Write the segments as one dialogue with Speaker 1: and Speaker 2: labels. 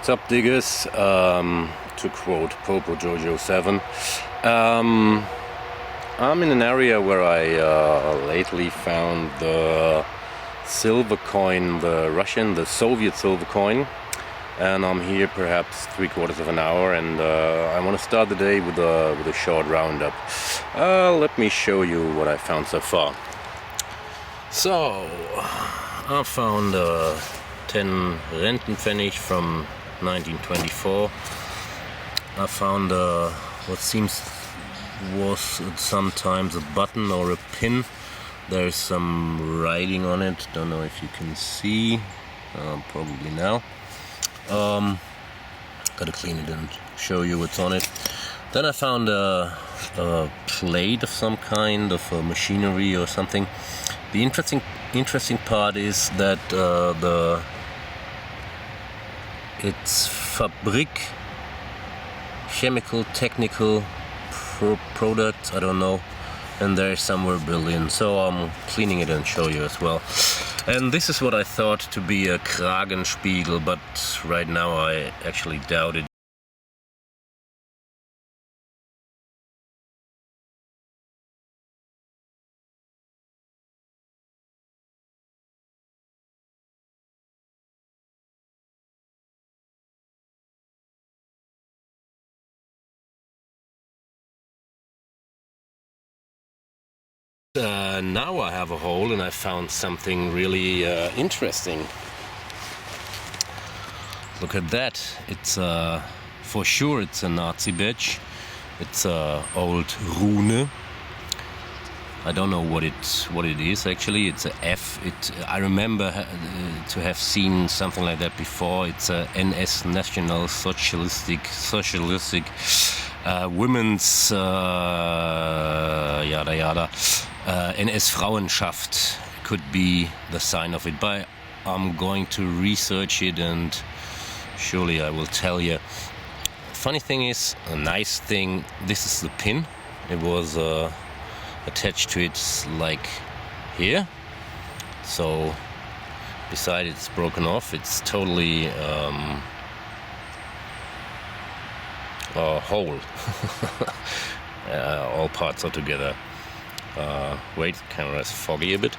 Speaker 1: What's up, diggers? To quote Popo Jojo 7, I'm in an area where I lately found the silver coin, the Soviet silver coin, and I'm here perhaps 3/4 of an hour, and I want to start the day with a short roundup. Let me show you what I found so far. So I found 10 Rentenpfennig from 1924. I found what seems was sometimes a button or a pin. There's some writing on it, don't know if you can see, probably now. Gotta clean it and show you what's on it. Then I found a plate of some kind of machinery or something. The interesting part is that it's Fabrik, chemical, technical products, I don't know, and there's somewhere Berlin, so I'm cleaning it and show you as well. And this is what I thought to be a Kragenspiegel, but right now I actually doubt it. Now I have a hole and I found something really interesting. Look at that. It's for sure it's a Nazi badge. It's a old rune. I don't know what it is actually. It's a F. I remember to have seen something like that before. It's a NS, National Socialistic Women's yada yada. NS Frauenschaft could be the sign of it, but I'm going to research it and surely I will tell you. Funny thing is, a nice thing, this is the pin. It was attached to it like here, so besides it's broken off, it's totally whole. All parts are together. Wait, the camera is foggy a bit.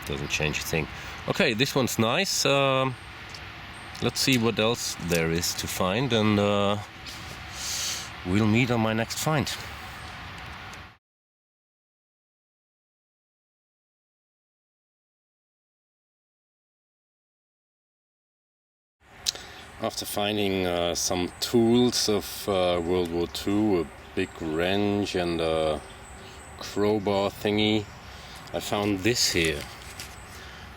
Speaker 1: Doesn't change a thing. Okay, this one's nice. Let's see what else there is to find, and we'll meet on my next find. After finding some tools of World War II, a big wrench and a crowbar thingy, I found this here.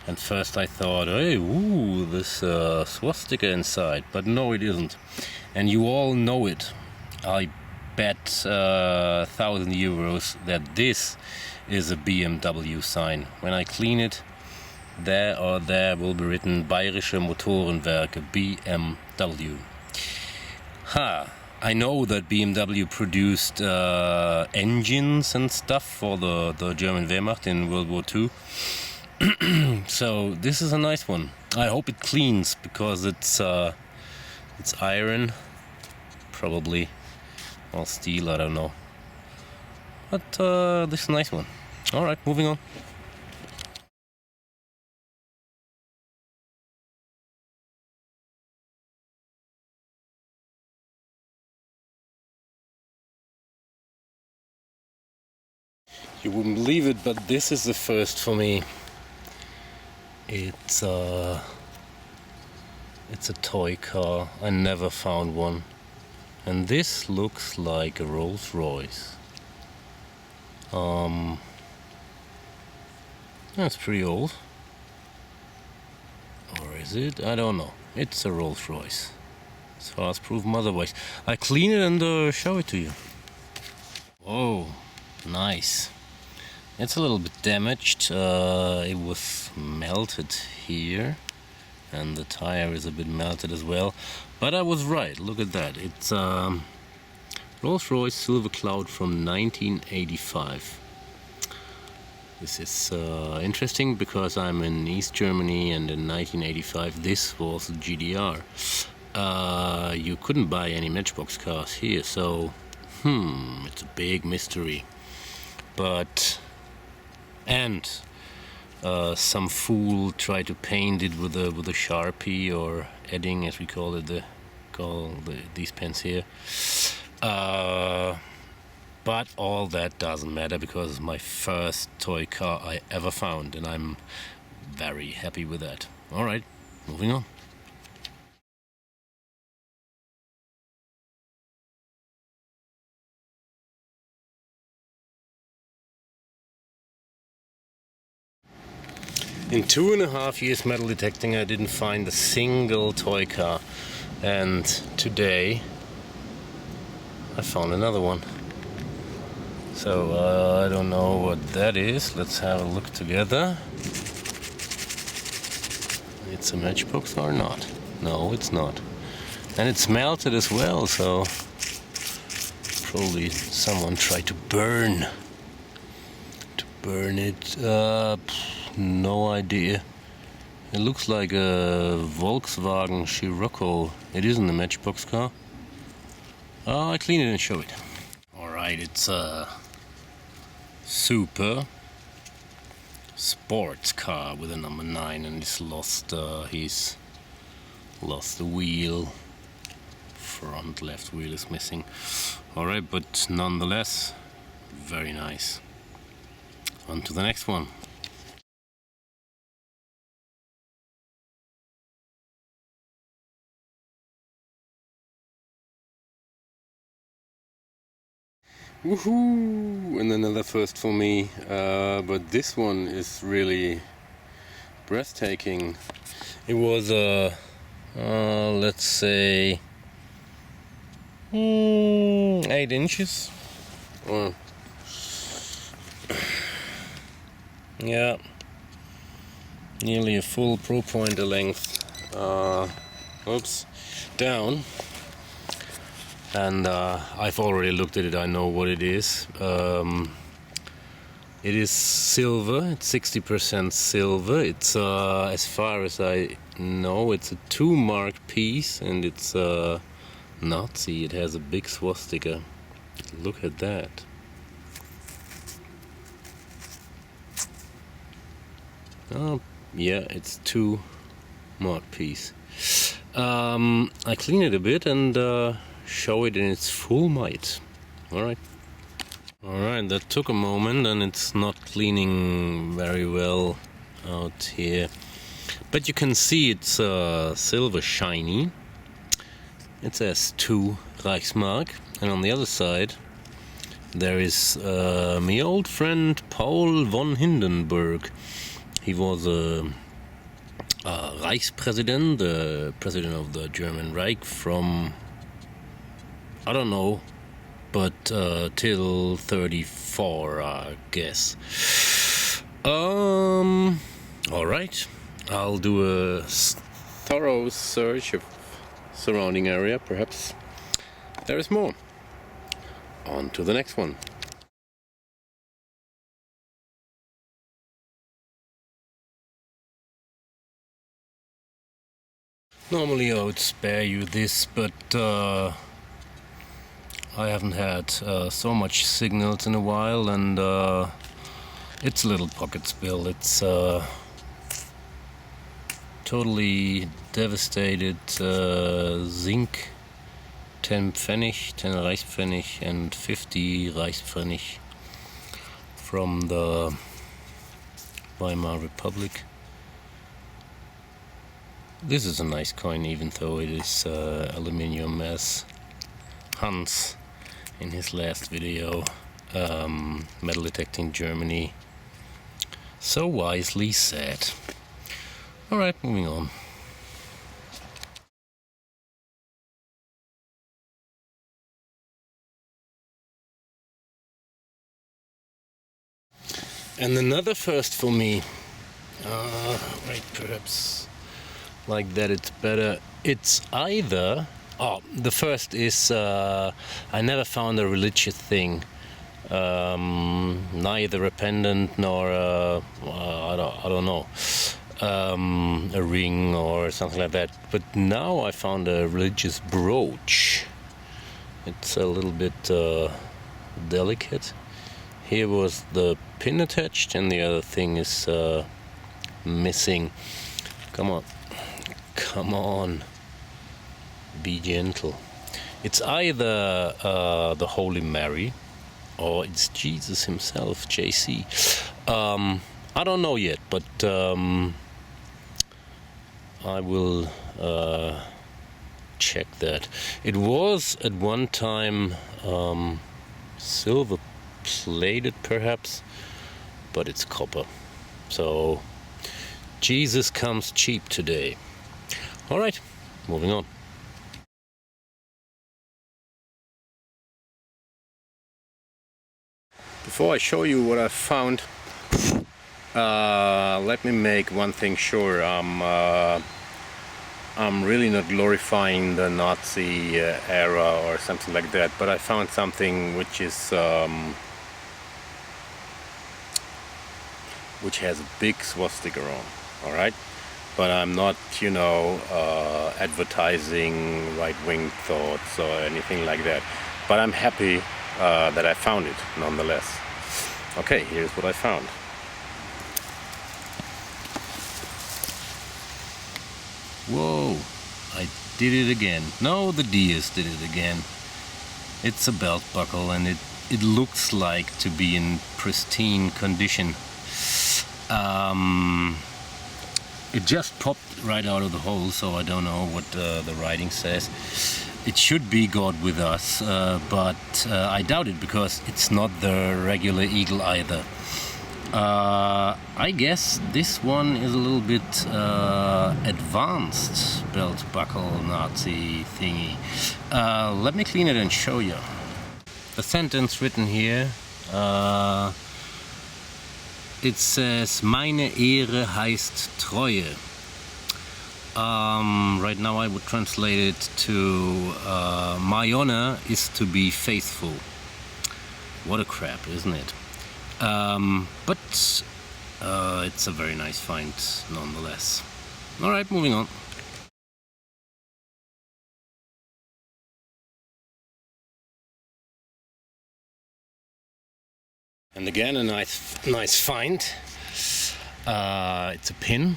Speaker 1: And first I thought, hey, ooh, this swastika inside, but no, it isn't. And you all know it. I bet 1,000 euros that this is a BMW sign. When I clean it, there will be written Bayerische Motorenwerke, BMW. I know that BMW produced engines and stuff for the German Wehrmacht in World War II. So this is a nice one. I hope it cleans, because it's iron, probably, or steel, I don't know. But this is a nice one. Alright, moving on. You wouldn't believe it, but this is the first for me. It's a toy car. I never found one. And this looks like a Rolls Royce. That's pretty old. Or is it? I don't know. It's a Rolls Royce, as far as proven otherwise. I clean it and show it to you. Whoa, nice. It's a little bit damaged. It was melted here, and the tire is a bit melted as well. But I was right. Look at that. It's Rolls-Royce Silver Cloud from 1985. This is interesting because I'm in East Germany and in 1985 this was GDR. You couldn't buy any Matchbox cars here, so it's a big mystery. But some fool tried to paint it with a Sharpie or edding, as we call these pens here. But all that doesn't matter because it's my first toy car I ever found, and I'm very happy with that. Alright, moving on. In 2.5 years metal detecting I didn't find a single toy car, and today I found another one. So I don't know what that is. Let's have a look together. It's a Matchbox or not? No, it's not. And it's melted as well, so probably someone tried to burn it. No idea. It looks like a Volkswagen Scirocco. It isn't a Matchbox car. I clean it and show it. Alright, it's a super sports car with a number 9, and he's lost the wheel. Front left wheel is missing. Alright, but nonetheless, very nice. On to the next one. Woohoo! And another first for me, but this one is really breathtaking. It was let's say 8 inches, or yeah, nearly a full pro pointer length. Down. And I've already looked at it, I know what it is. It is silver, it's 60% silver. It's, as far as I know, it's a 2-mark piece, and it's Nazi. It has a big swastika. Look at that. Oh, yeah, it's 2-mark piece. I clean it a bit and show it in its full might. Alright, that took a moment, and it's not cleaning very well out here, but you can see it's silver shiny. It says 2 Reichsmark, and on the other side there is my old friend Paul von Hindenburg. He was a Reichspräsident, the president of the German Reich from, I don't know, but till 34, I guess. Alright, I'll do a thorough search of surrounding area. Perhaps there is more. On to the next one. Normally I would spare you this, but I haven't had so much signals in a while, and it's a little pocket spill. It's totally devastated zinc, 10 Pfennig, 10 Reichspfennig and 50 Reichspfennig from the Weimar Republic. This is a nice coin, even though it is aluminium, as Hans in his last video, Metal Detecting Germany, so wisely said. Alright, moving on. And another first for me. Right, perhaps like that it's better. It's either... the first is I never found a religious thing. neither a pendant nor I don't know, a ring or something like that. But now I found a religious brooch. It's a little bit delicate. Here was the pin attached, and the other thing is missing. Come on, come on, be gentle. It's either the Holy Mary or it's Jesus himself, JC. I don't know yet, but I will check that. It was at one time silver plated perhaps, but it's copper. So Jesus comes cheap today. All right, moving on. Before I show you what I found, let me make one thing sure. I'm really not glorifying the Nazi era or something like that, but I found something which is which has a big swastika on. All right, but I'm not, you know, advertising right-wing thoughts or anything like that. But I'm happy that I found it nonetheless. Okay, here's what I found. Whoa, I did it again. No, the Deus did it again. It's a belt buckle, and it looks like to be in pristine condition. It just popped right out of the hole, so I don't know what the writing says. It should be God with us, but I doubt it, because it's not the regular eagle either. I guess this one is a little bit advanced belt buckle Nazi thingy. Let me clean it and show you. The sentence written here, it says, meine Ehre heißt Treue. Right now I would translate it to my honor is to be faithful. What a crap, isn't it? But it's a very nice find nonetheless. Alright, moving on. And again a nice find. It's a pin,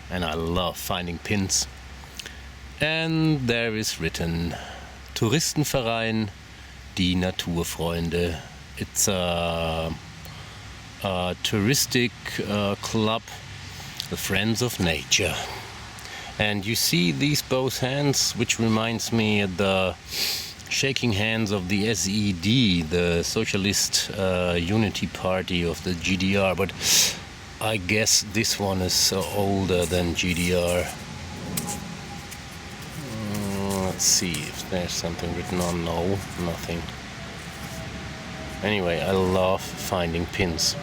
Speaker 1: and I love finding pins. And there is written Touristenverein Die Naturfreunde. It's a touristic club, the Friends of Nature. And you see these both hands, which reminds me of the shaking hands of the SED, the Socialist Unity Party of the GDR. But I guess this one is older than GDR. Let's see if there's something written on. No, nothing. Anyway, I love finding pins.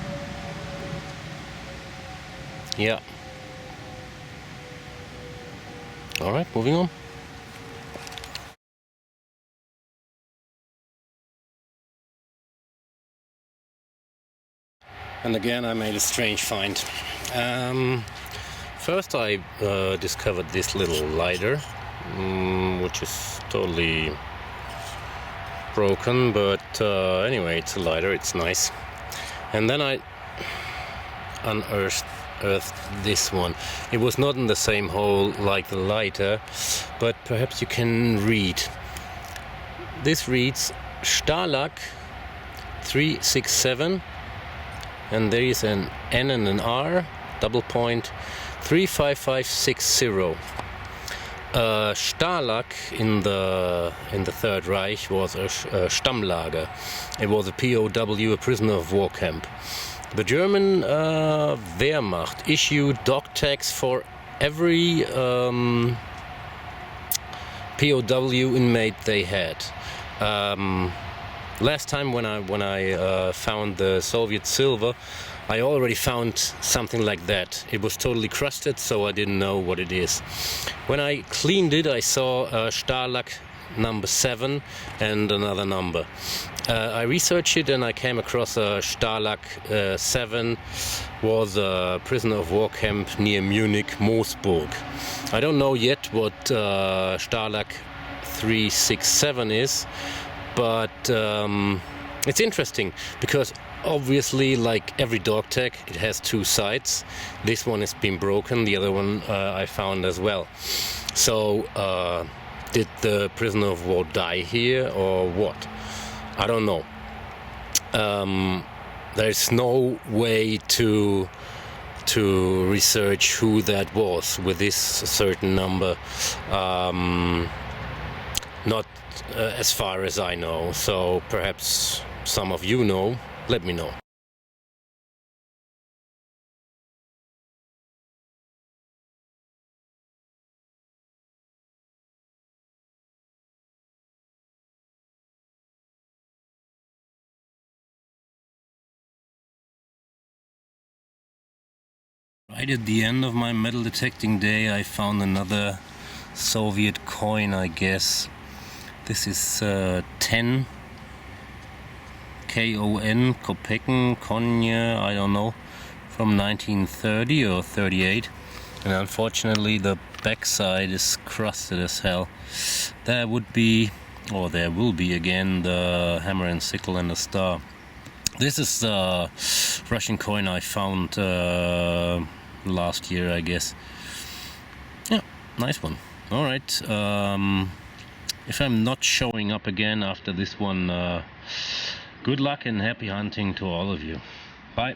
Speaker 1: Yeah. Alright, moving on. And again I made a strange find. First I discovered this little lighter, which is totally broken, but anyway, it's a lighter, it's nice. And then I unearthed this one. It was not in the same hole like the lighter, but perhaps you can read. This reads Stalag 367, and there is an N and an R, double point, 35560. Stalag in the Third Reich was a Stammlager. It was a POW, a prisoner of war camp. The German Wehrmacht issued dog tags for every POW inmate they had. Last time when I found the Soviet silver, I already found something like that. It was totally crusted, so I didn't know what it is. When I cleaned it, I saw Stalag number 7 and another number. I researched it and I came across a Stalag 7 was a prisoner of war camp near Munich, Moosburg. I don't know yet what Stalag 367 is, but it's interesting because obviously, like every dog tag, it has two sides. This one has been broken, the other one I found as well. So did the prisoner of war die here or what? I don't know. There's no way to research who that was with this certain number. Not as far as I know. So perhaps some of you know. Let me know. Right at the end of my metal detecting day, I found another Soviet coin, I guess. This is 10 KON, Kopeken, Konya, I don't know, from 1930 or 38. And unfortunately the backside is crusted as hell. There would be, or there will be again, the hammer and sickle and the star. This is the Russian coin I found last year, I guess. Yeah, nice one. Alright, if I'm not showing up again after this one, good luck and happy hunting to all of you. Bye.